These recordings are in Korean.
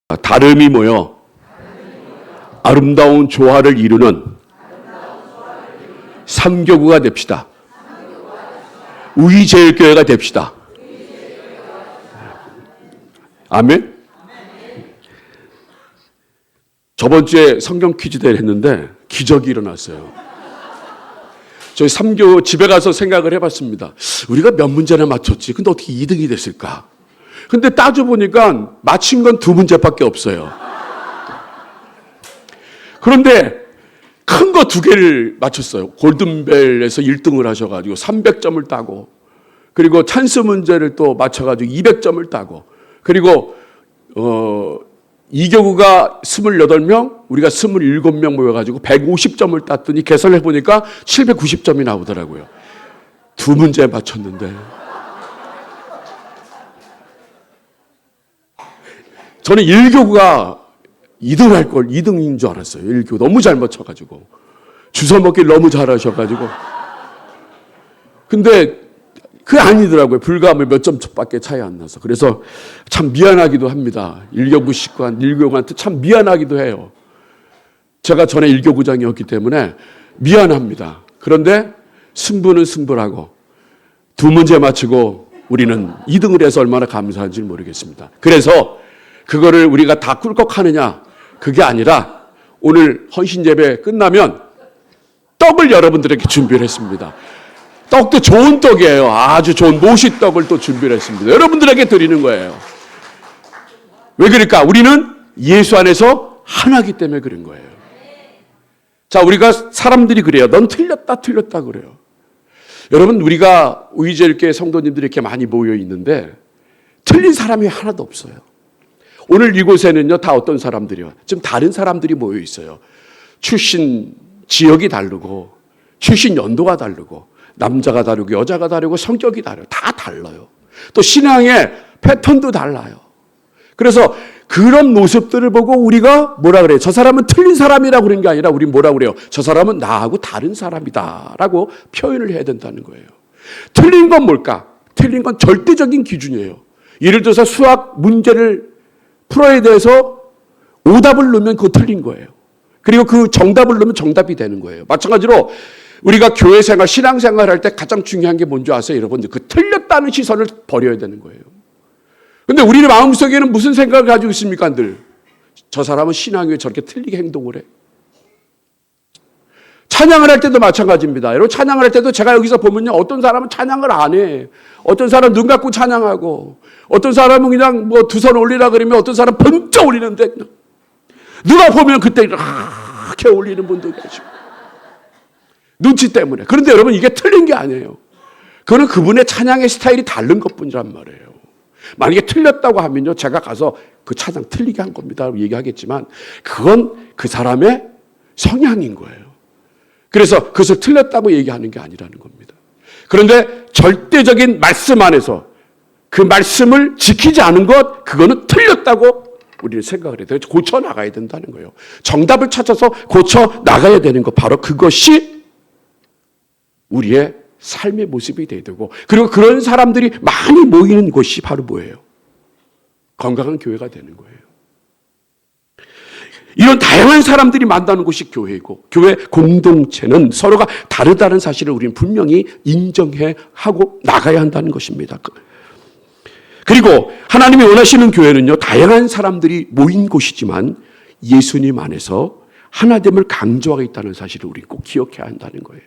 다름이 모여 아름다운 조화를 이루는 삼교구가 됩시다. 우리제일교회가 됩시다. 아멘. 저번 주에 성경 퀴즈 대회를 했는데 기적이 일어났어요. 저희 3교 집에 가서 생각을 해봤습니다. 우리가 몇 문제나 맞췄지? 근데 어떻게 2등이 됐을까? 근데 따져보니까 맞힌 건 2문제밖에 없어요. 그런데 큰 거 2개를 맞췄어요. 골든벨에서 1등을 하셔가지고 300점을 따고, 그리고 찬스 문제를 또 맞춰가지고 200점을 따고, 그리고 2교구가 28명, 우리가 27명 모여가지고 150점을 땄더니 계산을 해보니까 790점이 나오더라고요. 2문제 맞췄는데. 저는 1교구가 2등 할 걸 2등인 줄 알았어요. 1교구 너무 잘 맞춰가지고. 주워 먹기를 너무 잘하셔가지고. 근데 그게 아니더라고요. 불과 몇 점밖에 차이 안 나서. 그래서 참 미안하기도 합니다. 1교구 식구한 1교구한테 참 미안하기도 해요. 제가 전에 1교구장이었기 때문에 미안합니다. 그런데 승부는 승부라고 2문제 맞추고 우리는 2등을 해서 얼마나 감사한지 모르겠습니다. 그래서 그거를 우리가 다 꿀꺽하느냐, 그게 아니라 오늘 헌신예배 끝나면 떡을 여러분들에게 준비를 했습니다. 떡도 좋은 떡이에요. 아주 좋은 모시떡을 또 준비를 했습니다. 여러분들에게 드리는 거예요. 왜 그럴까? 우리는 예수 안에서 하나이기 때문에 그런 거예요. 자, 우리가 사람들이 그래요. 넌 틀렸다 그래요. 여러분, 우리가 우이제일교회 성도님들이 이렇게 많이 모여 있는데 틀린 사람이 하나도 없어요. 오늘 이곳에는요, 다 어떤 사람들이요? 좀 다른 사람들이 모여 있어요. 출신 지역이 다르고, 출신 연도가 다르고, 남자가 다르고, 여자가 다르고, 성격이 다르고, 다 달라요. 또 신앙의 패턴도 달라요. 그래서 그런 모습들을 보고 우리가 뭐라 그래요? 저 사람은 틀린 사람이라고 그런 게 아니라 우리 뭐라 그래요? 저 사람은 나하고 다른 사람이다라고 표현을 해야 된다는 거예요. 틀린 건 뭘까? 틀린 건 절대적인 기준이에요. 예를 들어서 수학 문제를 풀어야 돼서 오답을 넣으면 그거 틀린 거예요. 그리고 그 정답을 넣으면 정답이 되는 거예요. 마찬가지로 우리가 교회 생활, 신앙 생활 할 때 가장 중요한 게 뭔지 아세요? 여러분들, 그 틀렸다는 시선을 버려야 되는 거예요. 근데 우리의 마음속에는 무슨 생각을 가지고 있습니까, 늘? 저 사람은 신앙이 왜 저렇게 틀리게 행동을 해? 찬양을 할 때도 마찬가지입니다. 여러분, 찬양을 할 때도 제가 여기서 보면요, 어떤 사람은 찬양을 안 해. 어떤 사람은 눈 감고 찬양하고, 어떤 사람은 그냥 뭐 2손 올리라 그러면 어떤 사람은 번쩍 올리는데, 누가 보면 그때 이렇게 올리는 분도 계시고. 눈치 때문에. 그런데 여러분, 이게 틀린 게 아니에요. 그거는 그분의 찬양의 스타일이 다른 것 뿐이란 말이에요. 만약에 틀렸다고 하면요, 제가 가서 그 찬양 틀리게 한 겁니다 얘기하겠지만, 그건 그 사람의 성향인 거예요. 그래서 그것을 틀렸다고 얘기하는 게 아니라는 겁니다. 그런데 절대적인 말씀 안에서 그 말씀을 지키지 않은 것, 그거는 틀렸다고 우리는 생각을 해야 돼요. 고쳐 나가야 된다는 거예요. 정답을 찾아서 고쳐 나가야 되는 것, 바로 그것이 우리의 삶의 모습이 돼야 되고, 그리고 그런 사람들이 많이 모이는 곳이 바로 뭐예요? 건강한 교회가 되는 거예요. 이런 다양한 사람들이 만나는 곳이 교회이고, 교회 공동체는 서로가 다르다는 사실을 우리는 분명히 인정해 하고 나가야 한다는 것입니다. 그리고 하나님이 원하시는 교회는요, 다양한 사람들이 모인 곳이지만 예수님 안에서 하나됨을 강조하고 있다는 사실을 우리 꼭 기억해야 한다는 거예요.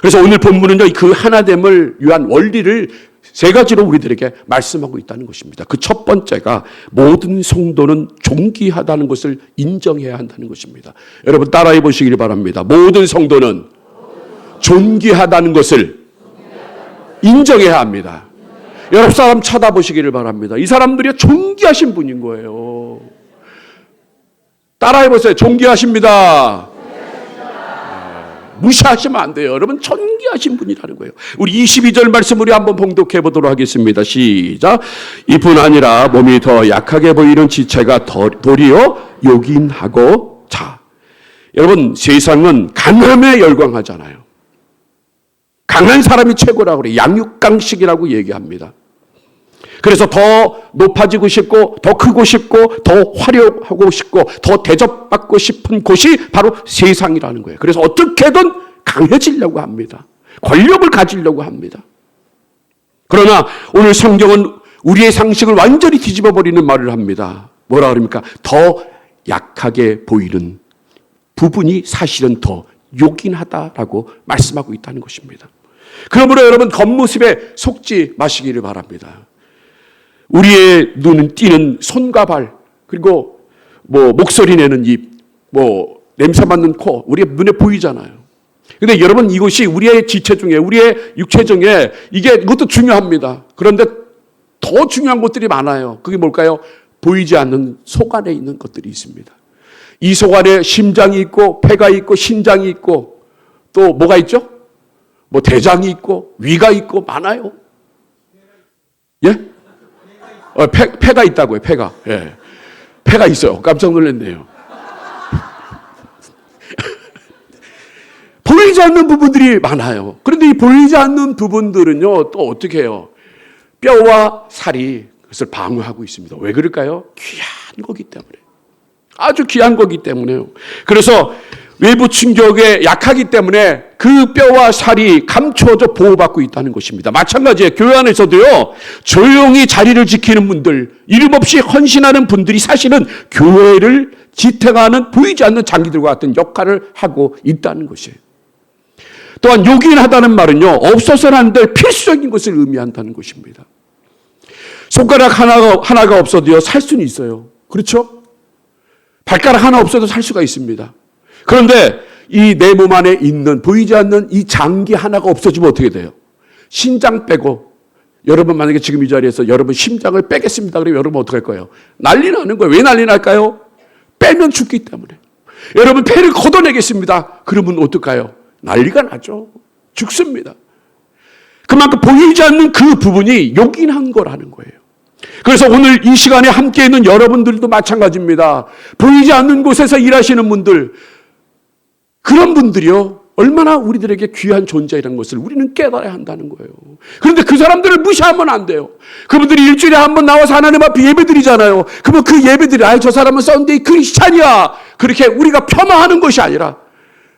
그래서 오늘 본문은요, 그 하나됨을 위한 원리를 3가지로 우리들에게 말씀하고 있다는 것입니다. 그 첫 번째가 모든 성도는 존귀하다는 것을 인정해야 한다는 것입니다. 여러분 따라해 보시길 바랍니다. 모든 성도는 존귀하다는 것을 인정해야 합니다. 여러 사람 쳐다보시기를 바랍니다. 이 사람들이 존귀하신 분인 거예요. 따라해 보세요. 존귀하십니다. 무시하시면 안 돼요. 여러분 존귀하신 분이라는 거예요. 우리 22절 말씀 우리 한번 봉독해 보도록 하겠습니다. 시작. 이뿐 아니라 몸이 더 약하게 보이는 지체가 도리어 요긴하고. 자, 여러분 세상은 강함에 열광하잖아요. 강한 사람이 최고라고 그래요. 양육강식이라고 얘기합니다. 그래서 더 높아지고 싶고 더 크고 싶고 더 화려하고 싶고 더 대접받고 싶은 곳이 바로 세상이라는 거예요. 그래서 어떻게든 강해지려고 합니다. 권력을 가지려고 합니다. 그러나 오늘 성경은 우리의 상식을 완전히 뒤집어 버리는 말을 합니다. 뭐라 그럽니까? 더 약하게 보이는 부분이 사실은 더 요긴하다라고 말씀하고 있다는 것입니다. 그러므로 여러분 겉모습에 속지 마시기를 바랍니다. 우리의 눈은 띄는 손과 발, 그리고 목소리 내는 입, 냄새 맡는 코, 우리의 눈에 보이잖아요. 근데 여러분 이것이 우리의 지체 중에, 우리의 육체 중에 이것도 중요합니다. 그런데 더 중요한 것들이 많아요. 그게 뭘까요? 보이지 않는 속 안에 있는 것들이 있습니다. 이 속 안에 심장이 있고 폐가 있고 신장이 있고 또 뭐가 있죠? 대장이 있고 위가 있고 많아요. 예? 폐가 있다고요. 폐가. 예. 폐가 있어요. 깜짝 놀랐네요. 보이지 않는 부분들이 많아요. 그런데 이 보이지 않는 부분들은요, 또 어떻게 해요? 뼈와 살이 그것을 방어하고 있습니다. 왜 그럴까요? 귀한 거기 때문에. 아주 귀한 거기 때문에요. 그래서 외부 충격에 약하기 때문에 그 뼈와 살이 감추어져 보호받고 있다는 것입니다. 마찬가지예요. 교회 안에서도요, 조용히 자리를 지키는 분들, 이름 없이 헌신하는 분들이 사실은 교회를 지탱하는 보이지 않는 장기들과 같은 역할을 하고 있다는 것이에요. 또한 요긴하다는 말은요, 없어서는 안 될 필수적인 것을 의미한다는 것입니다. 손가락 하나가 없어도요, 살 수는 있어요. 그렇죠? 발가락 하나 없어도 살 수가 있습니다. 그런데 이 내 몸 안에 있는 보이지 않는 이 장기 하나가 없어지면 어떻게 돼요? 신장 빼고, 여러분 만약에 지금 이 자리에서 여러분 심장을 빼겠습니다. 그러면 여러분 어떻게 할 거예요? 난리 나는 거예요. 왜 난리 날까요? 빼면 죽기 때문에. 여러분 폐를 걷어내겠습니다. 그러면 어떨까요? 난리가 나죠. 죽습니다. 그만큼 보이지 않는 그 부분이 요긴한 거라는 거예요. 그래서 오늘 이 시간에 함께 있는 여러분들도 마찬가지입니다. 보이지 않는 곳에서 일하시는 분들, 그런 분들이요, 얼마나 우리들에게 귀한 존재라는 것을 우리는 깨달아야 한다는 거예요. 그런데 그 사람들을 무시하면 안 돼요. 그분들이 일주일에 한 번 나와서 하나님 앞에 예배드리잖아요. 그러면 그 예배들이 저 사람은 썬데이 크리스찬이야, 그렇게 우리가 폄하하는 것이 아니라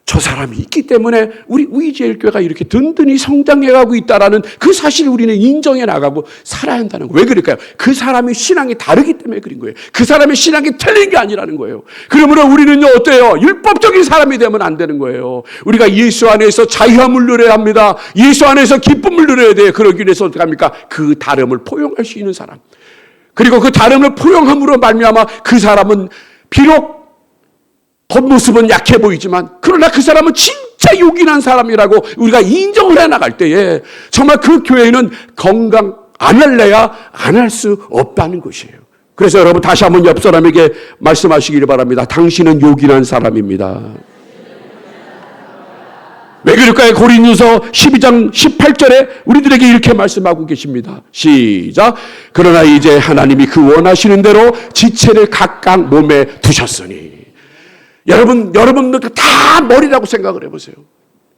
저 사람이 있기 때문에 우리 우이제일교회가 이렇게 든든히 성장해가고 있다라는 그 사실을 우리는 인정해 나가고 살아야 한다는 거예요. 왜 그럴까요? 그 사람의 신앙이 다르기 때문에 그런 거예요. 그 사람의 신앙이 틀린 게 아니라는 거예요. 그러므로 우리는요, 어때요? 율법적인 사람이 되면 안 되는 거예요. 우리가 예수 안에서 자유함을 누려야 합니다. 예수 안에서 기쁨을 누려야 돼요. 그러기 위해서 어떻게 합니까? 그 다름을 포용할 수 있는 사람. 그리고 그 다름을 포용함으로 말미암아 그 사람은 비록 겉모습은 약해 보이지만 그러나 그 사람은 진짜 요긴한 사람이라고 우리가 인정을 해나갈 때에 정말 그 교회는 건강 안 할래야 안 할 수 없다는 것이에요. 그래서 여러분 다시 한번 옆 사람에게 말씀하시기를 바랍니다. 당신은 요긴한 사람입니다. 왜 그럴까요? 고린도서 12장 18절에 우리들에게 이렇게 말씀하고 계십니다. 시작. 그러나 이제 하나님이 그 원하시는 대로 지체를 각각 몸에 두셨으니. 여러분들 다 머리라고 생각을 해보세요.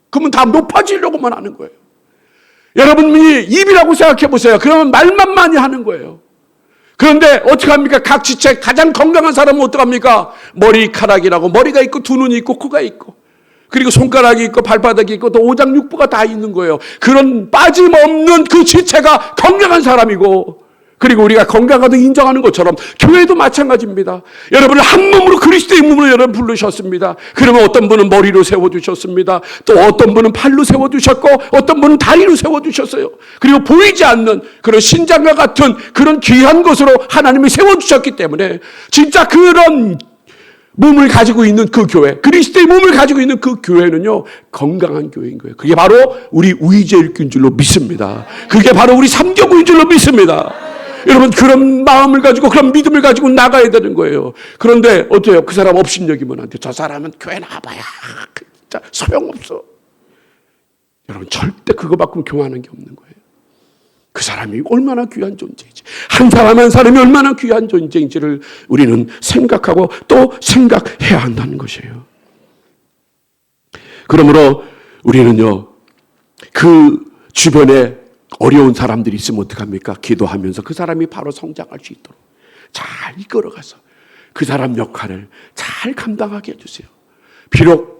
그러면 다 높아지려고만 하는 거예요. 여러분이 입이라고 생각해 보세요. 그러면 말만 많이 하는 거예요. 그런데 어떻게 합니까? 각 지체 가장 건강한 사람은 어떻게 합니까? 머리카락이라고 머리가 있고 두 눈이 있고 코가 있고 그리고 손가락이 있고 발바닥이 있고 또 오장육부가 다 있는 거예요. 그런 빠짐없는 그 지체가 건강한 사람이고, 그리고 우리가 건강하다고 인정하는 것처럼 교회도 마찬가지입니다. 여러분을 한 몸으로 그리스도의 몸으로 여러분 부르셨습니다. 그러면 어떤 분은 머리로 세워주셨습니다. 또 어떤 분은 팔로 세워주셨고 어떤 분은 다리로 세워주셨어요. 그리고 보이지 않는 그런 신장과 같은 그런 귀한 것으로 하나님이 세워주셨기 때문에 진짜 그런 몸을 가지고 있는 그 교회, 그리스도의 몸을 가지고 있는 그 교회는요, 건강한 교회인 거예요. 그게 바로 우리 우이제일교인 줄로 믿습니다. 그게 바로 우리 삼교구인 줄로 믿습니다. 여러분, 그런 마음을 가지고 그런 믿음을 가지고 나가야 되는 거예요. 그런데 어때요? 그 사람 업신여기면 안 돼요. 저 사람은 교회 나와봐야 진짜 소용없어. 여러분, 절대 그거 바꾸면 교환하는 게 없는 거예요. 그 사람이 얼마나 귀한 존재인지, 한 사람 한 사람이 얼마나 귀한 존재인지를 우리는 생각하고 또 생각해야 한다는 것이에요. 그러므로 우리는요, 그 주변에 어려운 사람들이 있으면 어떡합니까? 기도하면서 그 사람이 바로 성장할 수 있도록 잘 이끌어가서 그 사람 역할을 잘 감당하게 해주세요. 비록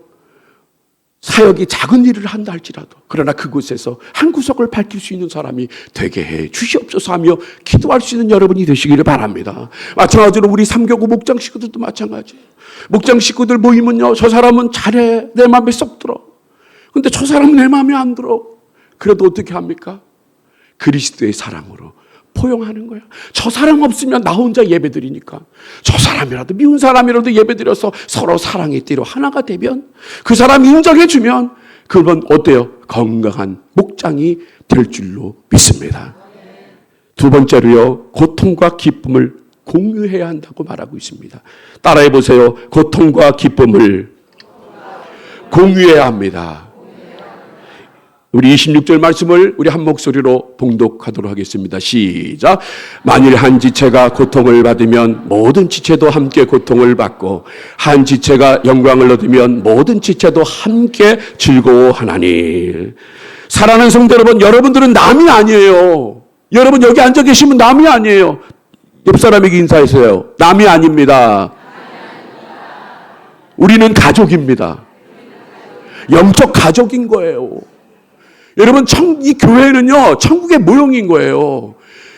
사역이 작은 일을 한다 할지라도 그러나 그곳에서 한 구석을 밝힐 수 있는 사람이 되게 해 주시옵소서 하며 기도할 수 있는 여러분이 되시기를 바랍니다. 마찬가지로 우리 삼교구 목장 식구들도 마찬가지예요. 목장 식구들 모이면요, 저 사람은 잘해, 내 마음에 쏙 들어. 근데 저 사람은 내 마음에 안 들어. 그래도 어떻게 합니까? 그리스도의 사랑으로 포용하는 거야. 저 사람 없으면 나 혼자 예배드리니까 저 사람이라도, 미운 사람이라도 예배드려서 서로 사랑의 띠로 하나가 되면, 그 사람 인정해주면 그건 어때요? 건강한 목장이 될 줄로 믿습니다. 두 번째로요, 고통과 기쁨을 공유해야 한다고 말하고 있습니다. 따라해 보세요. 고통과 기쁨을 공유해야 합니다. 우리 26절 말씀을 우리 한 목소리로 봉독하도록 하겠습니다. 시작. 만일 한 지체가 고통을 받으면 모든 지체도 함께 고통을 받고, 한 지체가 영광을 얻으면 모든 지체도 함께 즐거워하나니. 사랑하는 성도 여러분, 여러분들은 남이 아니에요. 여러분 여기 앉아 계시면 남이 아니에요. 옆 사람에게 인사하세요. 남이 아닙니다. 우리는 가족입니다. 영적 가족인 거예요. 여러분, 이 교회는요, 천국의 모형인 거예요.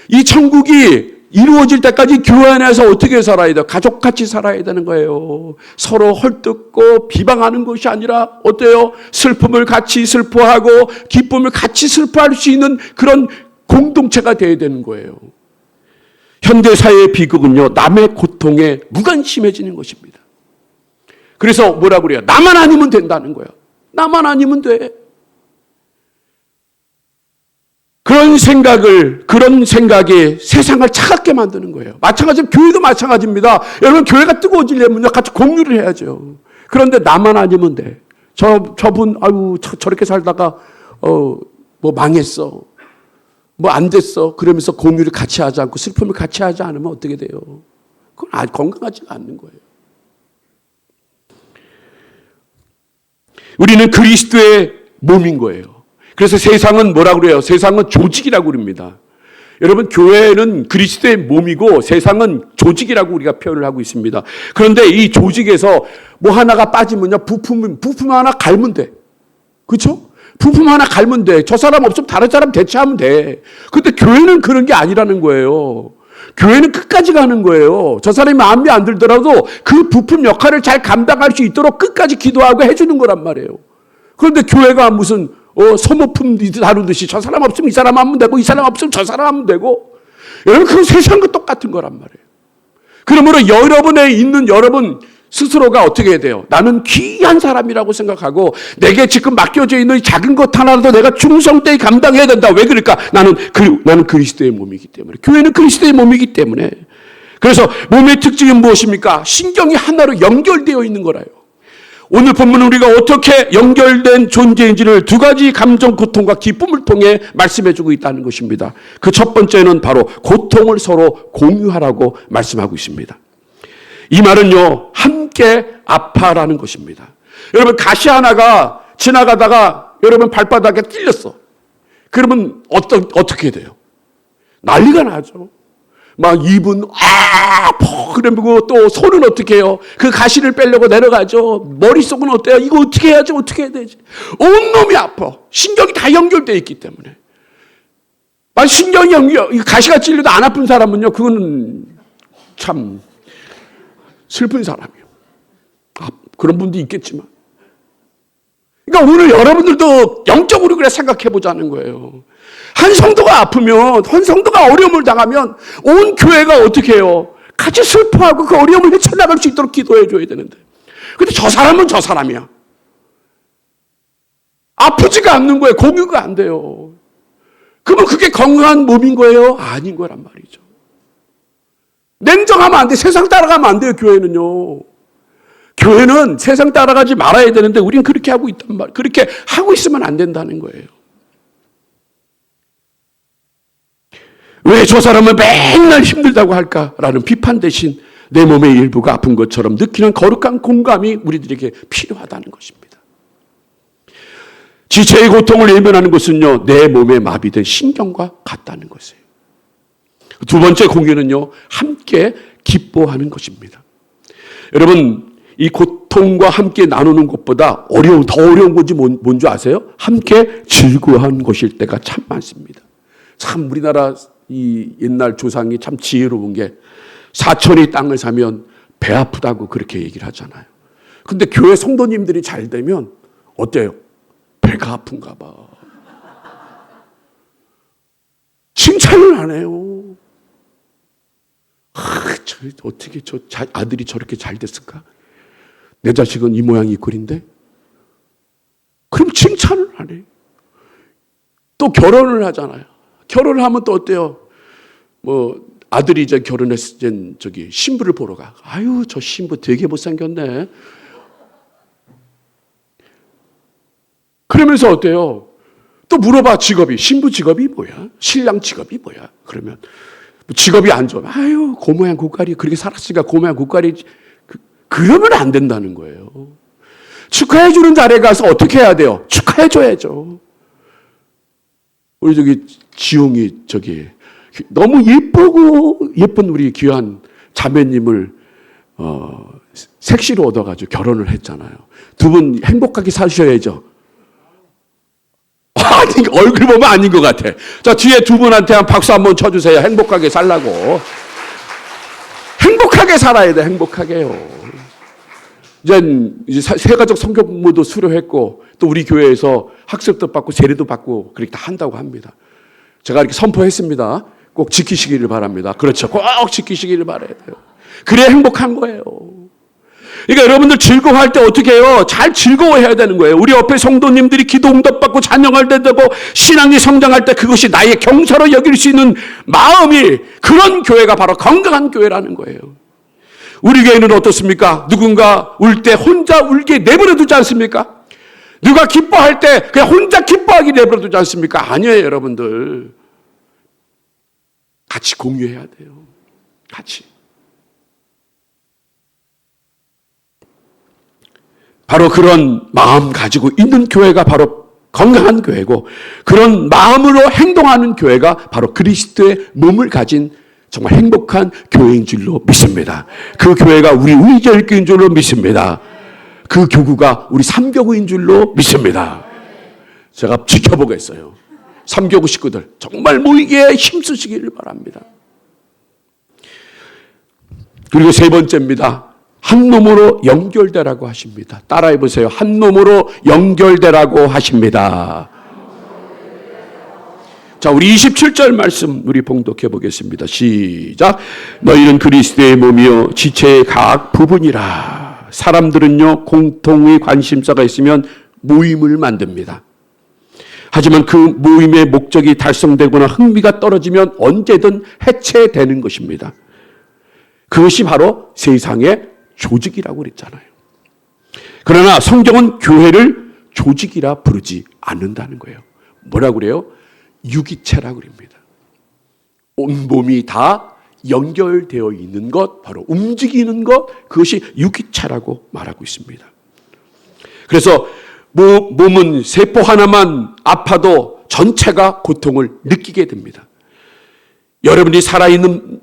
이 천국이 이루어질 때까지 교회 안에서 어떻게 살아야 돼요? 가족같이 살아야 되는 거예요. 서로 헐뜯고 비방하는 것이 아니라 어때요? 슬픔을 같이 슬퍼하고 기쁨을 같이 슬퍼할 수 있는 그런 공동체가 되어야 되는 거예요. 현대사회의 비극은요, 남의 고통에 무관심해지는 것입니다. 그래서 뭐라고 그래요? 나만 아니면 된다는 거예요. 나만 아니면 돼. 그런 생각이 세상을 차갑게 만드는 거예요. 마찬가지로 교회도 마찬가지입니다. 여러분, 교회가 뜨거워지려면요, 같이 공유를 해야죠. 그런데 나만 아니면 돼. 저분, 아유, 저렇게 살다가, 뭐 망했어. 뭐 안 됐어. 그러면서 공유를 같이 하지 않고 슬픔을 같이 하지 않으면 어떻게 돼요? 그건 건강하지가 않는 거예요. 우리는 그리스도의 몸인 거예요. 그래서 세상은 뭐라고 그래요? 세상은 조직이라고 그럽니다. 여러분, 교회는 그리스도의 몸이고 세상은 조직이라고 우리가 표현을 하고 있습니다. 그런데 이 조직에서 뭐 하나가 빠지면요, 부품 하나 갈면 돼. 그렇죠? 부품 하나 갈면 돼. 저 사람 없으면 다른 사람 대체하면 돼. 근데 교회는 그런 게 아니라는 거예요. 교회는 끝까지 가는 거예요. 저 사람이 마음에 안 들더라도 그 부품 역할을 잘 감당할 수 있도록 끝까지 기도하고 해주는 거란 말이에요. 그런데 교회가 무슨 소모품 다루듯이 저 사람 없으면 이 사람 하면 되고, 이 사람 없으면 저 사람 하면 되고, 여러분, 그건 세상과 똑같은 거란 말이에요. 그러므로 여러분에 있는 여러분 스스로가 어떻게 해야 돼요? 나는 귀한 사람이라고 생각하고 내게 지금 맡겨져 있는 작은 것 하나라도 내가 충성되게 감당해야 된다. 왜 그럴까? 나는 그리스도의 몸이기 때문에. 교회는 그리스도의 몸이기 때문에. 그래서 몸의 특징이 무엇입니까? 신경이 하나로 연결되어 있는 거라요. 오늘 본문은 우리가 어떻게 연결된 존재인지를 두 가지 감정, 고통과 기쁨을 통해 말씀해주고 있다는 것입니다. 그 첫 번째는 바로 고통을 서로 공유하라고 말씀하고 있습니다. 이 말은요, 함께 아파라는 것입니다. 여러분, 가시 하나가 지나가다가 여러분 발바닥에 찔렸어. 그러면 어떻게 돼요? 난리가 나죠. 막 입은 그러고 또 손은 어떻게 해요? 그 가시를 빼려고 내려가죠. 머릿속은 어때요? 이거 어떻게 해야지? 어떻게 해야 되지? 온몸이 아파. 신경이 다 연결되어 있기 때문에. 신경이 가시가 찔려도 안 아픈 사람은요, 그거는 참 슬픈 사람이에요. 그런 분도 있겠지만. 그러니까 오늘 여러분들도 영적으로 그래 생각해 보자는 거예요. 한 성도가 아프면, 한 성도가 어려움을 당하면 온 교회가 어떻게 해요? 같이 슬퍼하고 그 어려움을 헤쳐나갈 수 있도록 기도해 줘야 되는데. 근데 저 사람은 저 사람이야. 아프지가 않는 거예요. 공유가 안 돼요. 그러면 그게 건강한 몸인 거예요? 아닌 거란 말이죠. 냉정하면 안 돼. 세상 따라가면 안 돼요, 교회는요. 교회는 세상 따라가지 말아야 되는데 우린 그렇게 하고 있단 말이에요. 그렇게 하고 있으면 안 된다는 거예요. 왜 저 사람은 맨날 힘들다고 할까라는 비판 대신 내 몸의 일부가 아픈 것처럼 느끼는 거룩한 공감이 우리들에게 필요하다는 것입니다. 지체의 고통을 외면하는 것은요, 내 몸에 마비된 신경과 같다는 것이에요. 두 번째 공유는요, 함께 기뻐하는 것입니다. 여러분, 이 고통과 함께 나누는 것보다 더 어려운 것이 뭔지 아세요? 함께 즐거워하는 것일 때가 참 많습니다. 참 우리나라 이 옛날 조상이 참 지혜로운 게 사촌이 땅을 사면 배 아프다고 그렇게 얘기를 하잖아요. 근데 교회 성도님들이 잘 되면 어때요? 배가 아픈가 봐. 칭찬을 안 해요. 어떻게 아들이 저렇게 잘 됐을까? 내 자식은 이 모양 이 꼴인데? 그럼 칭찬을 안 해요. 또 결혼을 하잖아요. 결혼을 하면 또 어때요? 아들이 이제 결혼했을 땐 신부를 보러 가. 아유, 저 신부 되게 못생겼네. 그러면서 어때요? 또 물어봐, 직업이. 신부 직업이 뭐야? 신랑 직업이 뭐야? 그러면 직업이 안 좋아. 아유, 고모양 고깔이 그렇게 살았으니까 고모양 고깔이. 그러면 안 된다는 거예요. 축하해주는 자리에 가서 어떻게 해야 돼요? 축하해줘야죠. 우리 지용이 너무 예쁜 우리 귀한 자매님을 색시로 얻어가지고 결혼을 했잖아요. 두 분 행복하게 사셔야죠. 얼굴 보면 아닌 것 같아. 자, 뒤에 두 분한테 한 박수 한번 쳐주세요. 행복하게 살라고. 행복하게 살아야 돼. 행복하게요. 이제 세가족 성교부모도 수료했고 또 우리 교회에서 학습도 받고 세례도 받고 그렇게 다 한다고 합니다. 제가 이렇게 선포했습니다. 꼭 지키시기를 바랍니다. 그렇죠. 꼭 지키시기를 바라야 돼요. 그래야 행복한 거예요. 그러니까 여러분들 즐거워할 때 어떻게 해요? 잘 즐거워해야 되는 거예요. 우리 옆에 성도님들이 기도 응답받고 찬양할 때 되고 신앙이 성장할 때 그것이 나의 경사로 여길 수 있는 마음이, 그런 교회가 바로 건강한 교회라는 거예요. 우리 교회는 어떻습니까? 누군가 울 때 혼자 울게 내버려 두지 않습니까? 누가 기뻐할 때 그냥 혼자 기뻐하게 내버려 두지 않습니까? 아니에요, 여러분들. 같이 공유해야 돼요. 같이. 바로 그런 마음 가지고 있는 교회가 바로 건강한 교회고, 그런 마음으로 행동하는 교회가 바로 그리스도의 몸을 가진 정말 행복한 교회인 줄로 믿습니다. 그 교회가 우리 의절교인 줄로 믿습니다. 그 교구가 우리 삼교구인 줄로 믿습니다. 제가 지켜보겠어요. 삼교구 식구들 정말 모이기에 힘쓰시기를 바랍니다. 그리고 세 번째입니다. 한 놈으로 연결되라고 하십니다. 따라해 보세요. 한 놈으로 연결되라고 하십니다. 자, 우리 27절 말씀 우리 봉독해 보겠습니다. 시작. 너희는 그리스도의 몸이요 지체의 각 부분이라. 사람들은요 공통의 관심사가 있으면 모임을 만듭니다. 하지만 그 모임의 목적이 달성되거나 흥미가 떨어지면 언제든 해체되는 것입니다. 그것이 바로 세상의 조직이라고 그랬잖아요. 그러나 성경은 교회를 조직이라 부르지 않는다는 거예요. 뭐라고 그래요? 유기체라고 그럽니다. 온 몸이 다 연결되어 있는 것, 바로 움직이는 것, 그것이 유기체라고 말하고 있습니다. 그래서 몸은 세포 하나만 아파도 전체가 고통을 느끼게 됩니다. 여러분이 살아있는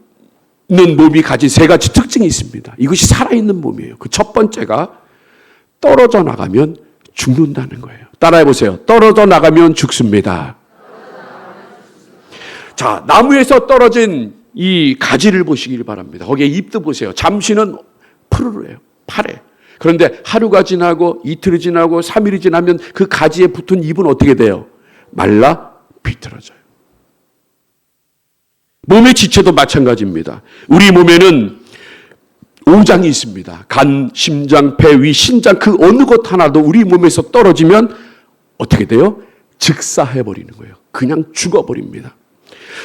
몸이 가진 세 가지 특징이 있습니다. 이것이 살아있는 몸이에요. 그 첫 번째가 떨어져 나가면 죽는다는 거예요. 따라해 보세요. 떨어져 나가면 죽습니다. 자, 나무에서 떨어진 이 가지를 보시길 바랍니다. 거기에 잎도 보세요. 잠시는 푸르르해요. 파래. 그런데 하루가 지나고 이틀이 지나고 3일이 지나면 그 가지에 붙은 잎은 어떻게 돼요? 말라 비틀어져요. 몸의 지체도 마찬가지입니다. 우리 몸에는 오장이 있습니다. 간, 심장, 배, 위, 신장, 그 어느 것 하나도 우리 몸에서 떨어지면 어떻게 돼요? 즉사해버리는 거예요. 그냥 죽어버립니다.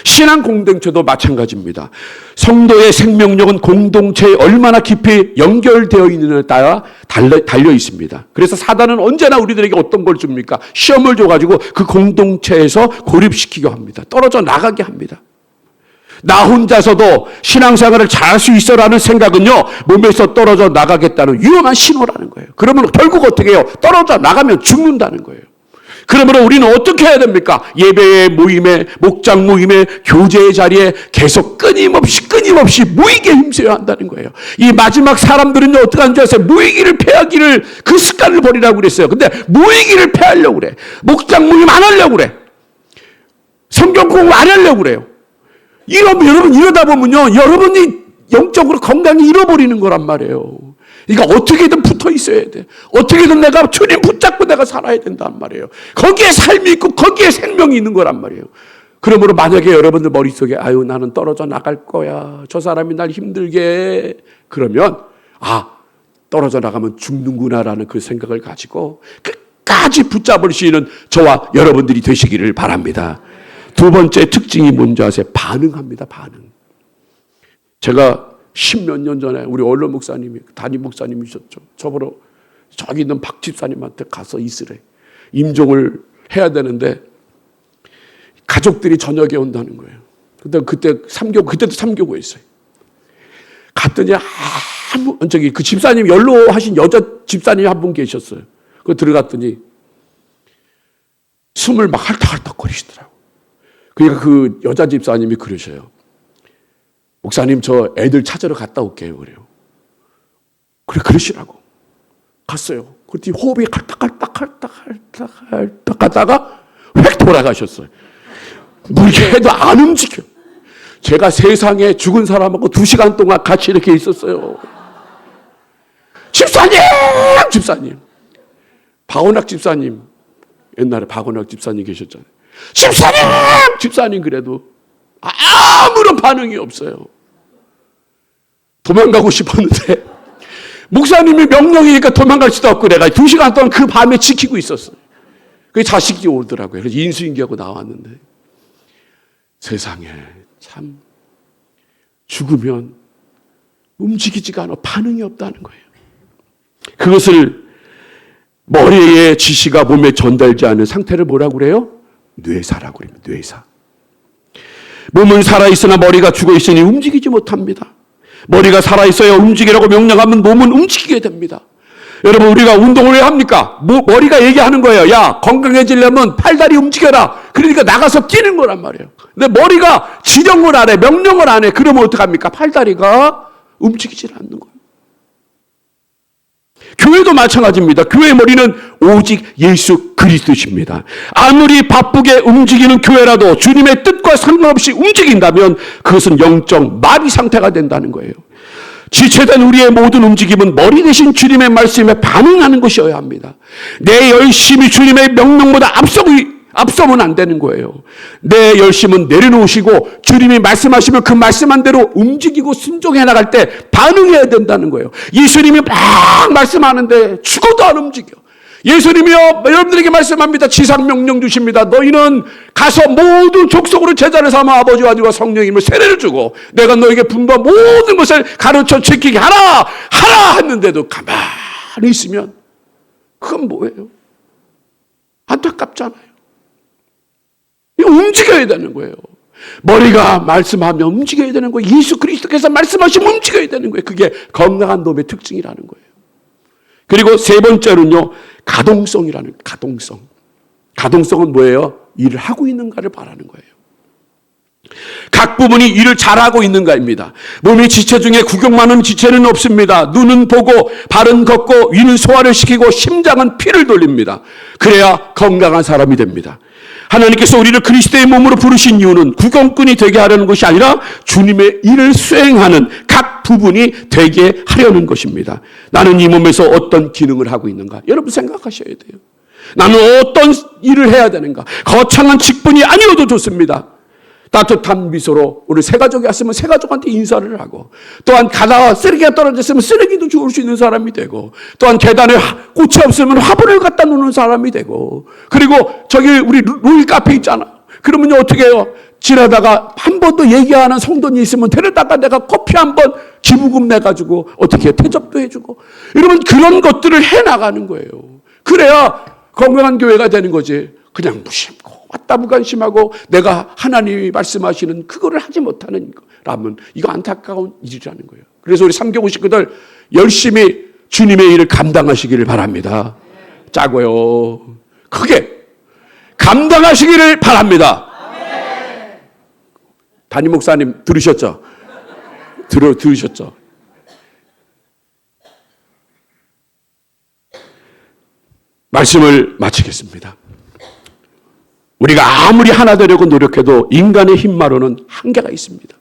신앙 공동체도 마찬가지입니다. 성도의 생명력은 공동체에 얼마나 깊이 연결되어 있느냐에 따라 달려 있습니다. 그래서 사단은 언제나 우리들에게 어떤 걸 줍니까? 시험을 줘가지고 그 공동체에서 고립시키게 합니다. 떨어져 나가게 합니다. 나 혼자서도 신앙생활을 잘할 수 있어라는 생각은요, 몸에서 떨어져 나가겠다는 위험한 신호라는 거예요. 그러면 결국 어떻게 해요? 떨어져 나가면 죽는다는 거예요. 그러므로 우리는 어떻게 해야 됩니까? 예배의 모임에, 목장 모임에, 교제의 자리에 계속 끊임없이 모이게 힘써야 한다는 거예요. 이 마지막 사람들은요, 어떻게 하는 줄 아세요? 모이기를 패하기를, 그 습관을 버리라고 그랬어요. 근데 모이기를 패하려고 그래. 목장 모임 안 하려고 그래. 성경 공부 안 하려고 그래요. 여러분, 이러다 보면요, 여러분이 영적으로 건강히 잃어버리는 거란 말이에요. 그러니까 어떻게든 붙어 있어야 돼. 어떻게든 내가 주님 붙잡고 내가 살아야 된단 말이에요. 거기에 삶이 있고 거기에 생명이 있는 거란 말이에요. 그러므로 만약에 여러분들 머릿속에 아유 나는 떨어져 나갈 거야. 저 사람이 날 힘들게 해. 그러면 떨어져 나가면 죽는구나라는 그 생각을 가지고 끝까지 붙잡을 수 있는 저와 여러분들이 되시기를 바랍니다. 두 번째 특징이 뭔지 아세요? 반응합니다. 반응. 제가 10몇 년 전에 우리 언론 목사님이 담임 목사님이셨죠. 저보러 저기 있는 박 집사님한테 가서 있으래. 임종을 해야 되는데 가족들이 저녁에 온다는 거예요. 그때도 3교구였어요. 갔더니 그 집사님 연로하신 여자 집사님이 한 분 계셨어요. 그 들어갔더니 숨을 막 헐떡헐떡거리시더라고. 그러니까 그 여자 집사님이 그러셔요. 목사님 저 애들 찾으러 갔다 올게요. 그래요. 그러시라고. 갔어요. 그랬더니 호흡이 칼딱칼딱 가다가 획 돌아가셨어요. 이렇게 해도 안 움직여. 제가 세상에 죽은 사람하고 2시간 동안 같이 이렇게 있었어요. 집사님. 박원학 집사님. 옛날에 박원학 집사님 계셨잖아요. 집사님 그래도 아무런 반응이 없어요. 도망가고 싶었는데 목사님이 명령이니까 도망갈 수도 없고 내가 2시간 동안 그 밤에 지키고 있었어요. 그 자식이 오더라고요. 그래서 인수인계하고 나왔는데 세상에 참 죽으면 움직이지가 않아. 반응이 없다는 거예요. 그것을 머리에 지시가 몸에 전달되지 않은 상태를 뭐라고 그래요? 뇌사라고 그래요. 뇌사. 몸은 살아있으나 머리가 죽어있으니 움직이지 못합니다. 머리가 살아있어야 움직이라고 명령하면 몸은 움직이게 됩니다. 여러분 우리가 운동을 왜 합니까? 머리가 얘기하는 거예요. 야 건강해지려면 팔다리 움직여라. 그러니까 나가서 뛰는 거란 말이에요. 근데 머리가 지령을 안 해. 명령을 안 해. 그러면 어떡합니까? 팔다리가 움직이질 않는 거예요. 교회도 마찬가지입니다. 교회의 머리는 오직 예수 그리스도십니다. 아무리 바쁘게 움직이는 교회라도 주님의 뜻과 상관없이 움직인다면 그것은 영적 마비 상태가 된다는 거예요. 지체된 우리의 모든 움직임은 머리 대신 주님의 말씀에 반응하는 것이어야 합니다. 내 열심이 주님의 명령보다 앞서면 안 되는 거예요. 내 열심은 내려놓으시고 주님이 말씀하시면 그 말씀한 대로 움직이고 순종해 나갈 때 반응해야 된다는 거예요. 예수님이 막 말씀하는데 죽어도 안 움직여. 예수님이요 여러분들에게 말씀합니다. 지상 명령 주십니다. 너희는 가서 모든 족속으로 제자를 삼아 아버지와 아들과 성령님을 세례를 주고 내가 너에게 분부한 모든 것을 가르쳐 지키게 하라 했는데도 가만히 있으면 그건 뭐예요? 안타깝잖아요. 움직여야 되는 거예요. 머리가 말씀하면 움직여야 되는 거예요. 예수 그리스도께서 말씀하시면 움직여야 되는 거예요. 그게 건강한 놈의 특징이라는 거예요. 그리고 세 번째는요, 가동성이라는 가동성. 가동성은 뭐예요? 일을 하고 있는가를 말하는 거예요. 각 부분이 일을 잘하고 있는가입니다. 몸의 지체 중에 구경만한 지체는 없습니다. 눈은 보고 발은 걷고 위는 소화를 시키고 심장은 피를 돌립니다. 그래야 건강한 사람이 됩니다. 하나님께서 우리를 그리스도의 몸으로 부르신 이유는 구경꾼이 되게 하려는 것이 아니라 주님의 일을 수행하는 각 부분이 되게 하려는 것입니다. 나는 이 몸에서 어떤 기능을 하고 있는가? 여러분 생각하셔야 돼요. 나는 어떤 일을 해야 되는가? 거창한 직분이 아니어도 좋습니다. 따뜻한 미소로 우리 새가족이 왔으면 새가족한테 인사를 하고, 또한 가다가 쓰레기가 떨어졌으면 쓰레기도 주울 수 있는 사람이 되고, 또한 계단에 꽃이 없으면 화분을 갖다 놓는 사람이 되고, 그리고 저기 우리 루이 카페 있잖아. 그러면 어떻게 해요? 지나다가 한 번도 얘기하는 성도님 있으면 데려다가 내가 커피 한 번 기부금 내가지고 어떻게 대접도 해주고, 여러분 그런 것들을 해나가는 거예요. 그래야 건강한 교회가 되는 거지. 그냥 무심코 왔다 무관심하고 내가 하나님이 말씀하시는 그거를 하지 못하는 거라면 이거 안타까운 일이라는 거예요. 그래서 우리 삼교구 식구들 열심히 주님의 일을 감당하시기를 바랍니다. 짜고요. 크게 감당하시기를 바랍니다. 담임 목사님 들으셨죠? 들으셨죠? 말씀을 마치겠습니다. 우리가 아무리 하나 되려고 노력해도 인간의 힘만으로는 한계가 있습니다.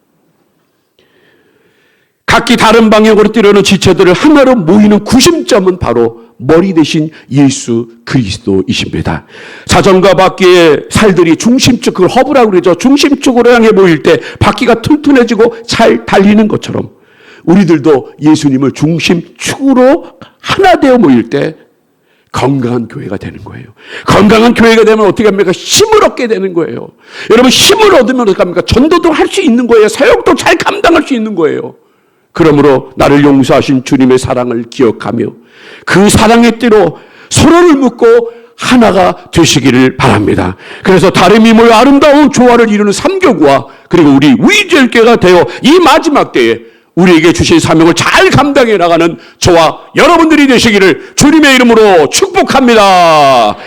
각기 다른 방향으로 뛰려는 지체들을 하나로 모이는 구심점은 바로 머리 대신 예수 그리스도이십니다. 자전거 바퀴의 살들이 중심축, 그걸 허브라고 그러죠. 중심축으로 향해 모일 때 바퀴가 튼튼해지고 잘 달리는 것처럼 우리들도 예수님을 중심축으로 하나 되어 모일 때 건강한 교회가 되는 거예요. 건강한 교회가 되면 어떻게 합니까? 힘을 얻게 되는 거예요. 여러분, 힘을 얻으면 어떻게 합니까? 전도도 할 수 있는 거예요. 사역도 잘 감당할 수 있는 거예요. 그러므로 나를 용서하신 주님의 사랑을 기억하며 그 사랑의 띠로 서로를 묶고 하나가 되시기를 바랍니다. 그래서 다름이 모여 아름다운 조화를 이루는 삼교구와 그리고 우리 위절교가 되어 이 마지막 때에 우리에게 주신 사명을 잘 감당해 나가는 저와 여러분들이 되시기를 주님의 이름으로 축복합니다.